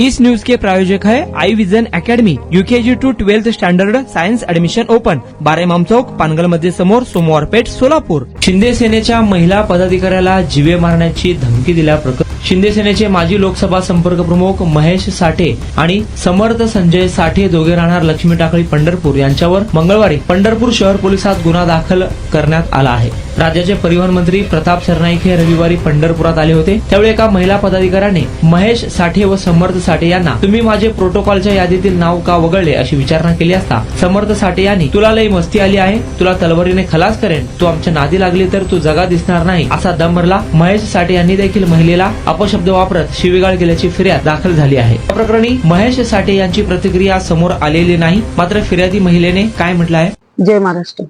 इस news के प्रायोजक है I vision academy, UKG to 12th standard science admission open, बारेमाम चौक, पानगल मध्ये समोर, सोमवार पेठ, सोलापूर। शिंदे सेनेच्या महिला पदाधिकाऱ्याला जीवे मारण्याची धमकी दिल्याप्रकरणी शिंदे सेनेचे माजी लोकसभा संपर्क प्रमुख महेश साठे आणि समर्थ संजय साठे दोघे राहणार लक्ष्मी टाकळी पंढरपूर यांच्यावर मंगळवारी पंढरपूर शहर पोलिसात गुन्हा दाखल करण्यात आला आहे। राज्याचे परिवहन मंत्री प्रताप सरनाईक हे रविवारी पंढरपुरात आले होते। त्यावेळी एका महिला पदाधिकाऱ्याने महेश साठे व समर्थ साठे यांना तुम्ही माझे प्रोटोकॉलच्या यादीतील नाव का वगळले अशी विचारणा केली असता समर्थ साठे यांनी तुला लई मस्ती आली आहे, तुला तलवारीने खलास करेन, तू आमच्या नादी लागली तर तू जगा दिसणार नाही असा दम भरला। महेश साठे यांनी देखील महिलेला अपशब्द वापरत शिवीगाळ केल्याची फिर्याद दाखल झाली आहे। या प्रकरणी महेश साठे यांची प्रतिक्रिया समोर आलेली नाही, मात्र फिर्यादी महिलेने काय म्हटलं आहे? जय महाराष्ट्र।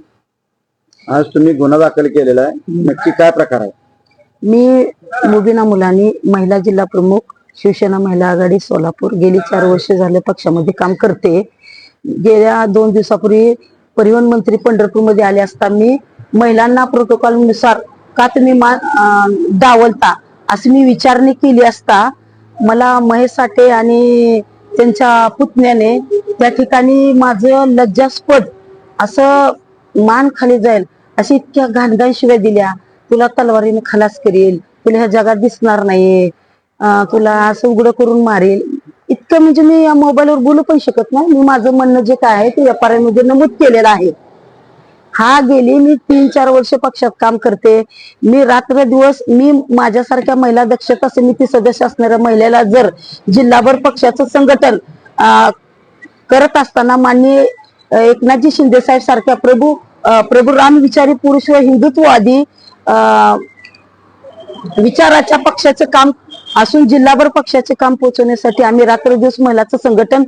आज तुम्ही गुन्हा दाखल केलेला आहे, नक्की काय प्रकार आहे? मी मुबीना मुलानी, महिला जिल्हा प्रमुख, शिवसेना महिला आघाडी सोलापूर, गेली 4 वर्ष झाले पक्षामध्ये काम करते। गेल्या 2 दिवसापूर्वी परिवहन मंत्री पंढरपूर मध्ये आले असता मी महिलांना प्रोटोकॉल नुसार का तुम्ही डावलता अशी मी विचारणी केली असता मला महेश साठे आणि त्यांच्या पुतण्याने त्या ठिकाणी माझं लज्जास्पद असं मान खाली जाईल अशी इतक्या घाणघाण शिव्या दिल्या। तुला तलवारीने खलास करेल, तुला ह्या जगात दिसणार नाही, तुला असं उघडं करून मारेल, इतकं म्हणजे मी या मोबाईलवर बोलू पण शकत नाही। मी माझं म्हणणं जे काय आहे ते FRI मध्ये नमूद केलेलं आहे। गेली मी 3-4 वर्ष पक्षात काम करते। मी रात्र दिवस मी माझ्यासारख्या महिला दक्षता समिती सदस्य असणाऱ्या महिलेला जर जिल्हाभर पक्षाचं संघटन करत असताना माननीय एकनाथजी शिंदे साहेब सारख्या प्रभू राम विचारी पुरुष व हिंदुत्ववादी विचाराच्या पक्षाचं काम असून जिल्हाभर पक्षाचे काम पोहोचवण्यासाठी आम्ही रात्र दिवस महिलांचं संघटन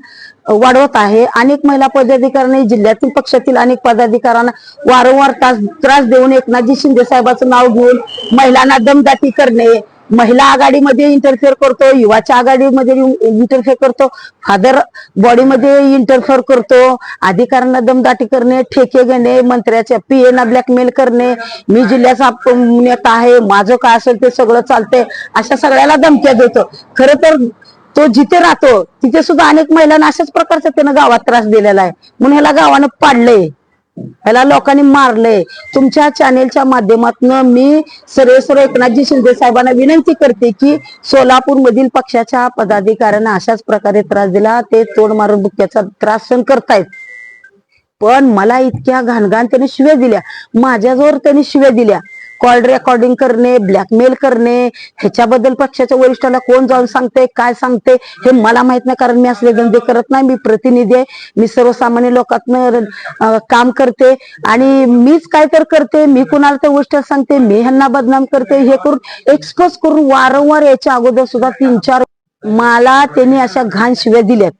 वाढवत आहे। अनेक महिला पदाधिकाऱ्यांनी जिल्ह्यातील पक्षातील अनेक पदाधिकाऱ्यांना वारंवार त्रास देऊन एकनाथजी शिंदे साहेबांचं नाव घेऊन महिलांना दमदाटी करणे, महिला आघाडीमध्ये इंटरफेअर करतो, युवाच्या आघाडीमध्ये इंटरफेअर करतो, फादर बॉडीमध्ये इंटरफेअर करतो, अधिकाऱ्यांना दमदाटी करणे, ठेके घेणे, मंत्र्याच्या PA ना ब्लॅकमेल करणे, मी जिल्ह्याचा नेता आहे, माझं काय असेल ते सगळं चालतंय अशा सगळ्याला धमक्या देतो। खरं तर तो जिथे राहतो तिथे सुद्धा अनेक महिलांना अशाच प्रकारचा त्यानं गावात त्रास दिलेला आहे, म्हणून ह्याला गावानं पाडलंय, ह्याला लोकांनी मारलंय। तुमच्या चॅनेलच्या माध्यमातून मी सर्वेश्वर एकनाथजी शिंदे साहेबांना विनंती करते की सोलापूर मधील पक्षाच्या पदाधिकाऱ्यांना अशाच प्रकारे त्रास दिला, ते तोड मारून बुक्क्याचा त्रास सहन करतायत, पण मला इतक्या घाणघाण त्यांनी शिव्या दिल्या, माझ्याजवळ त्यांनी शिव्या दिल्या, कॉल रेकॉर्डिंग करणे, ब्लॅकमेल करणे, ह्याच्याबद्दल पक्षाच्या वरिष्ठाला कोण जाऊन सांगते काय सांगते हे मला माहित नाही, कारण मी असले धंदे करत नाही, मी प्रतिनिधी आहे, मी सर्वसामान्य लोकांना काम करते आणि मीच काय तर करते, मी कुणाला त्या गोष्टी सांगते, मी ह्यांना बदनाम करते, हे करून एक्सपोज करून वारंवार याच्या अगोदर सुद्धा 3-4 मला त्यांनी अशा घाण शिव्या दिल्यात।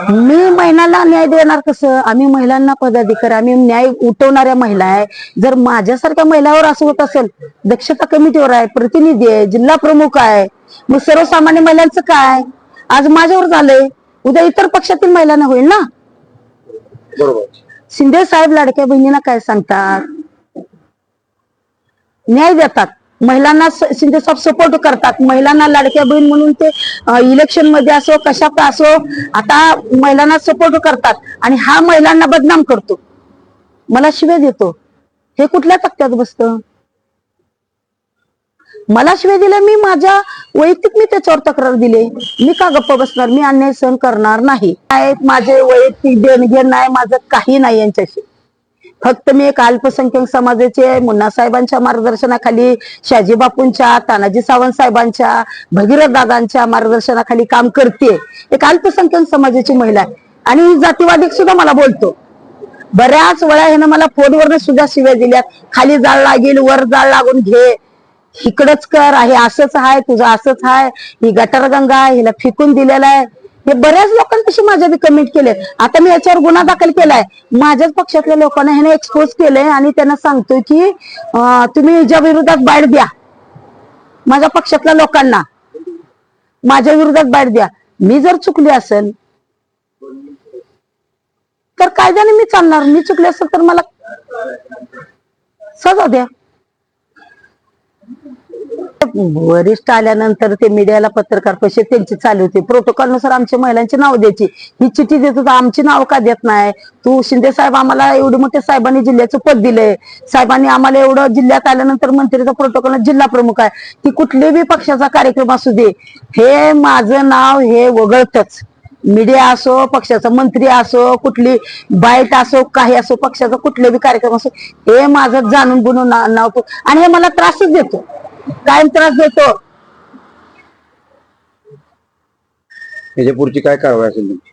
मी महिलांना न्याय देणार कसं? आम्ही महिलांना पदाधिकारी, आम्ही न्याय उठवणाऱ्या महिला आहे। जर माझ्यासारख्या महिलावर असं होत असेल, दक्षता कमिटीवर आहे, प्रतिनिधी आहे, जिल्हा प्रमुख आहे, मग सर्वसामान्य महिलांचं काय? आज माझ्यावर झालंय, उद्या इतर पक्षातील महिलांना होईल ना। बरोबर। शिंदे साहेब लाडक्या बहिणींना काय सांगतात? न्याय देतात, महिलांना शिंदे साहेब सपोर्ट करतात, महिलांना लाडक्या बहीण म्हणून ते इलेक्शन मध्ये असो कशात असो आता महिलांना सपोर्ट करतात आणि हा महिलांना बदनाम करतो, मला शिव्या देतो, हे कुठल्या तक्त्यात बसतं? मला शिव्या दिल्या, मी माझ्या वैयक्तिक मी त्याच्यावर तक्रार दिली, मी का गप्प बसणार? मी अन्याय सहन करणार नाही। माझे वैयक्तिक देणघेण नाही, माझं काही नाही यांच्याशी, फक्त मी एक अल्पसंख्याक समाजाचे मुन्ना साहेबांच्या मार्गदर्शनाखाली, शाजी बापूंच्या, तानाजी सावंत साहेबांच्या, भगीरथ दादांच्या मार्गदर्शनाखाली काम करते। एक अल्पसंख्याक समाजाची महिला आहे आणि जातीवादी सुद्धा मला बोलतो, बऱ्याच वेळा ह्यानं मला फोनवरनं सुद्धा शिव्या दिल्या, खाली जाळ लागेल, वर जाळ लागून घे, इकडच कर, आहे असंच आहे, तुझं असंच आहे, ही गटारगंगा आहे, हिला फेकून दिलेला आहे, हे बऱ्याच लोकांपाशी माझ्या बी कमेंट केले। आता मी याच्यावर गुन्हा दाखल केलाय, माझ्याच पक्षातल्या लोकांना ह्याने एक्सपोज केलंय आणि त्यांना सांगतोय की तुम्ही हिच्या विरोधात बाईट द्या, माझ्या पक्षातल्या लोकांना माझ्या विरोधात बाईट द्या। मी जर चुकली असेल तर कायद्याने मी चालणार, मी चुकले असेल तर मला सजा द्या। वरिष्ठ आल्यानंतर ते मीडियाला पत्रकार परिषद त्यांची चालू होती. प्रोटोकॉल नुसार आमच्या महिलांची नाव द्यायची. ही चिठ्ठी देत होता, आमची नाव का देत नाही? तू शिंदे साहेब आम्हाला एवढे मोठे साहेबांनी जिल्ह्याचं पद दिलंय, साहेबांनी आम्हाला एवढं जिल्ह्यात आल्यानंतर मंत्रीचा प्रोटोकॉल जिल्हा प्रमुख आहे, ती कुठल्याही पक्षाचा कार्यक्रम असू दे, हे माझं नाव हे वगळतच. मीडिया असो, पक्षाचा मंत्री असो, कुठली बाईट असो, काही असो, पक्षाचा कुठलाही कार्यक्रम असो, हे माझं जाणून बुणून नाव. आणि हे मला त्रासच देतो, कायम त्रास देतो. याच्या पुढची काय कारवाई असेल तुमची?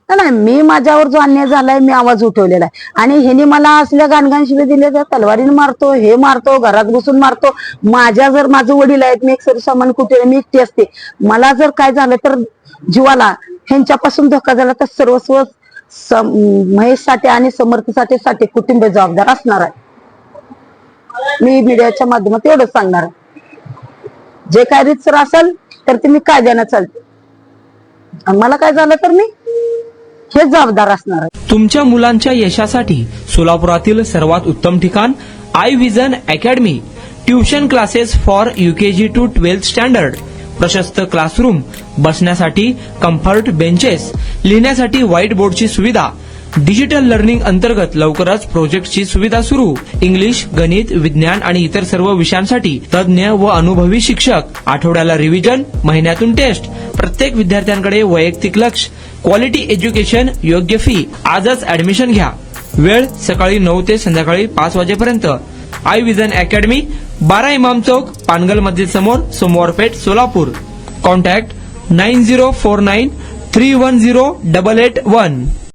नाही, मी माझ्यावर जो अन्याय झालाय मी आवाज उठवलेला आहे. आणि ह्यानी मला असल्या गाणगाण शिवे दिले, तर तलवारीने मारतो, हे मारतो, घरात घुसून मारतो. माझं वडील आहेत, मी एक सर्वसामान्य कुठे मी एकटी असते. मला जर काय झालं तर जीवाला ह्यांच्यापासून धोका झाला तर सर्वस्व महेश साठे आणि समर्थ साठे कुटुंब जबाबदार असणार आहे. मी मीडियाच्या माध्यमात एवढंच सांगणार आहे, जे काय रीतसर असेल तर ते मी कायद्यानं चालते. आणि मला काय झालं तर मी हे जबाबदार असणार आहे. तुमच्या मुलांच्या यशासाठी सोलापुरातील सर्वात उत्तम ठिकाण I vision academy. Tuition classes for UKG to 12th standard. प्रशस्त क्लासरूम, बसण्यासाठी कम्फर्ट बेंचेस, लिहिण्यासाठी व्हाईट बोर्डची सुविधा. डिजिटल लर्निंग अंतर्गत लवकरच प्रोजेक्टची सुविधा सुरू. इंग्लिश, गणित, विज्ञान आणि इतर सर्व विषयांसाठी तज्ज्ञ व अनुभवी शिक्षक. आठवड्याला रिव्हिजन, महिन्यातून टेस्ट. प्रत्येक विद्यार्थ्यांकडे वैयक्तिक लक्ष. क्वालिटी एज्युकेशन, योग्य फी. आजच ऍडमिशन घ्या. वेळ सकाळी 9 ते संध्याकाळी 5 वाजेपर्यंत. आय विजन अकॅडमी, 12 इमाम चौक, पानगल मस्जिद समोर, सोमवारपेठ, सोलापूर. कॉन्टॅक्ट 9049310881.